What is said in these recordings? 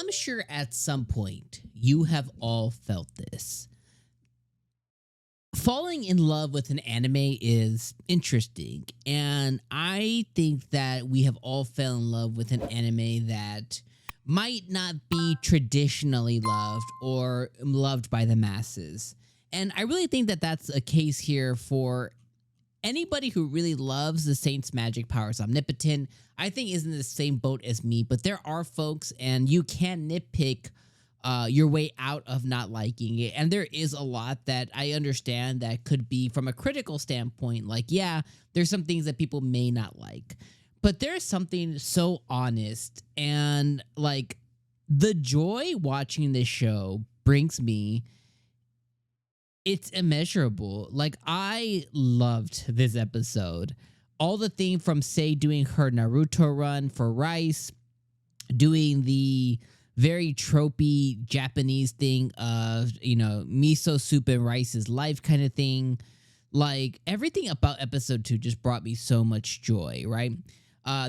I'm sure at some point you have all felt this. Falling in love with an anime is interesting, and I think that we have all fell in love with an anime that might not be traditionally loved or loved by the masses. And I really think that that's a case here for anybody who really loves the Saint's magic powers omnipotent. I think is in the same boat as me, but there are folks, and you can nitpick your way out of not liking it. And there is a lot that I understand that could be from a critical standpoint. Like, yeah, there's some things that people may not like, but there's something so honest and like the joy watching this show brings me. It's immeasurable. Like, I loved this episode. All the thing from Sei doing her Naruto run for Rice, doing the very tropey Japanese thing of, miso soup and rice's life kind of thing. Like, everything about episode 2 just brought me so much joy, right?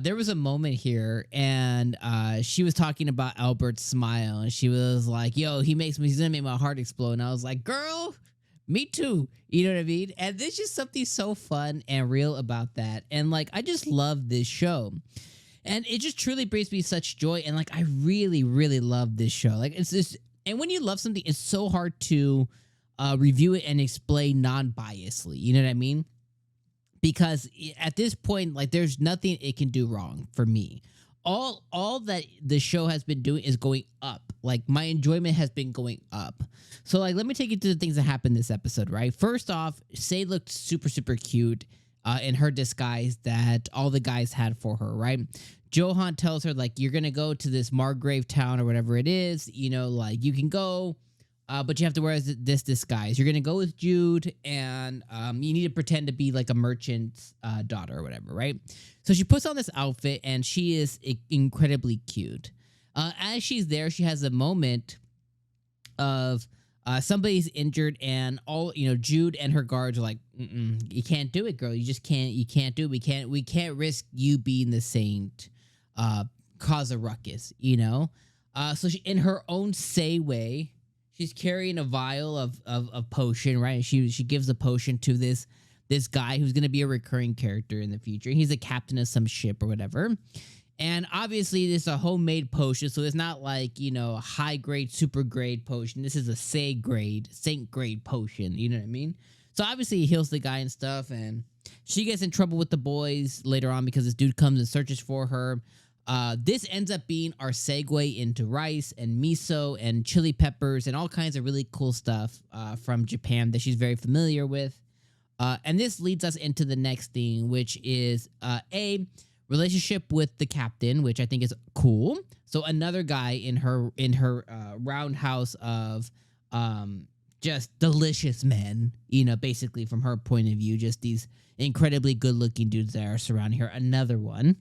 There was a moment here, and she was talking about Albert's smile, and she was like, yo, he's gonna make my heart explode. And I was like, girl, me too. You know what I mean? And there's just something so fun and real about that. And like, I just love this show. And it just truly brings me such joy. And like, I really, really love this show. Like, it's just, and when you love something, it's so hard to review it and explain non-biasedly. You know what I mean? Because at this point, like, there's nothing it can do wrong for me. All that the show has been doing is going up. Like, my enjoyment has been going up. So like, let me take you to the things that happened this episode, right? First off, Sei looked super, super cute in her disguise that all the guys had for her, right? Johan tells her, like, you're going to go to this Margrave town or whatever it is, like, you can go, but you have to wear this disguise. You're going to go with Jude, and you need to pretend to be like a merchant's daughter or whatever, right? So she puts on this outfit, and she is incredibly cute. As she's there, she has a moment of somebody's injured, and Jude and her guards are like, you can't do it, girl. You just can't. You can't do it. We can't risk you being the saint, cause a ruckus, So she, in her own Sei way, she's carrying a vial of potion, right? She gives a potion to this guy who's going to be a recurring character in the future. He's a captain of some ship or whatever. And obviously, this is a homemade potion, so it's not like, high grade, super grade potion. This is a saint grade potion. You know what I mean? So obviously, he heals the guy and stuff, and she gets in trouble with the boys later on because this dude comes and searches for her. This ends up being our segue into rice and miso and chili peppers and all kinds of really cool stuff from Japan that she's very familiar with. And this leads us into the next thing, which is a relationship with the captain, which I think is cool. So another guy in her roundhouse of just delicious men, basically from her point of view, just these incredibly good-looking dudes that are surrounding her. Another one.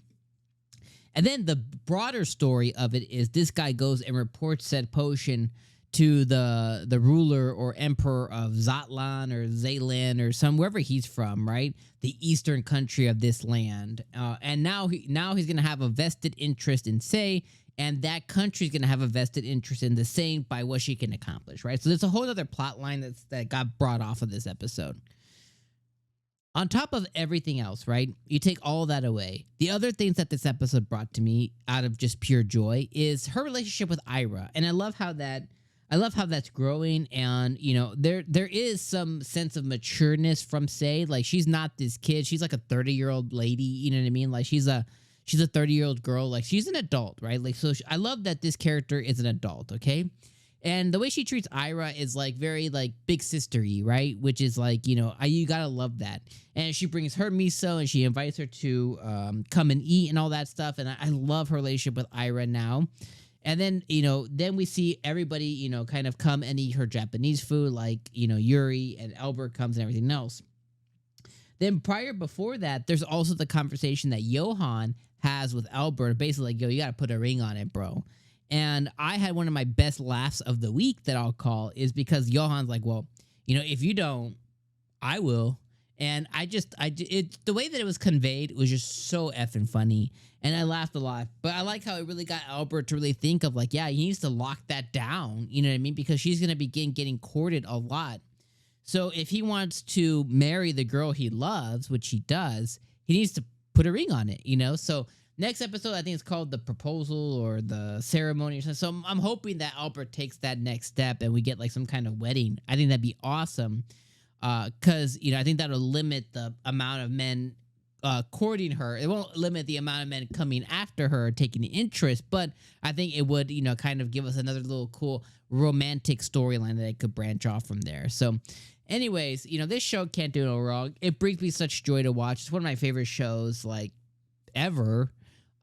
And then the broader story of it is this guy goes and reports said potion to the ruler or emperor of Zatlan or Zaylan or wherever he's from, right? The eastern country of this land. And now he's going to have a vested interest in Sei, and that country's going to have a vested interest in the Saint by what she can accomplish, right? So there's a whole other plot line that got brought off of this episode. On top of everything else, right? You take all that away. The other things that this episode brought to me out of just pure joy is her relationship with Ira. And I love how that's growing, and there is some sense of matureness from Sei. Like, she's not this kid. She's like a 30-year-old lady, you know what I mean? Like, she's a 30-year-old girl. Like, she's an adult, right? Like, so I love that this character is an adult, okay? And the way she treats Ira is like very like big sister-y, right? Which is like, you gotta love that. And she brings her miso and she invites her to come and eat and all that stuff. And I love her relationship with Ira now. And then, then we see everybody, kind of come and eat her Japanese food, like, Yuri and Albert comes and everything else. Then before that, there's also the conversation that Johan has with Albert, basically like, yo, you gotta put a ring on it, bro. And I had one of my best laughs of the week that I'll call is because Johan's like, well, if you don't, I will. And the way that it was conveyed was just so effing funny, and I laughed a lot. But I like how it really got Albert to really think of like, yeah, he needs to lock that down. You know what I mean? Because she's gonna begin getting courted a lot. So if he wants to marry the girl he loves, which he does, he needs to put a ring on it. You know? So next episode, I think it's called the proposal or the ceremony or something. So I'm hoping that Albert takes that next step and we get like some kind of wedding. I think that'd be awesome. Because, you know, I think that'll limit the amount of men courting her. It won't limit the amount of men coming after her, taking interest, but I think it would, you know, kind of give us another little cool romantic storyline that it could branch off from there. So, anyways, you know, this show can't do no wrong. It brings me such joy to watch. It's one of my favorite shows, like, ever.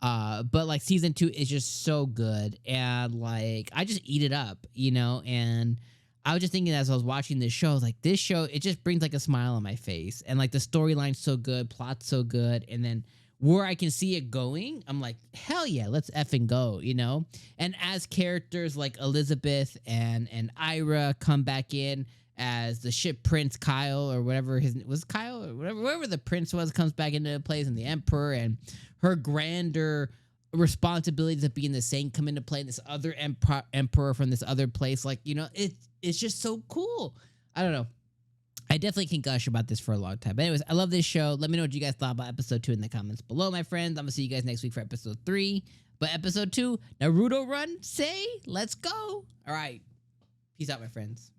But like season 2 is just so good, and like I just eat it up, you know, and I was just thinking as I was watching this show, I was like, this show, it just brings like a smile on my face. And like the storyline's so good, plot's so good. And then where I can see it going, I'm like, hell yeah, let's effing go, you know? And as characters like Elizabeth and Ira come back in as the ship Prince Kyle or whatever his was Kyle or whatever the prince was comes back into place, and the emperor and her grander responsibilities of being the Saint come into play, and this other emperor from this other place, like, you know, it's just so cool. I don't know. I definitely can gush about this for a long time. But anyways, I love this show. Let me know what you guys thought about episode 2 in the comments below, my friends. I'm gonna see you guys next week for episode 3. But episode 2, Naruto run, say, let's go. All right. Peace out, my friends.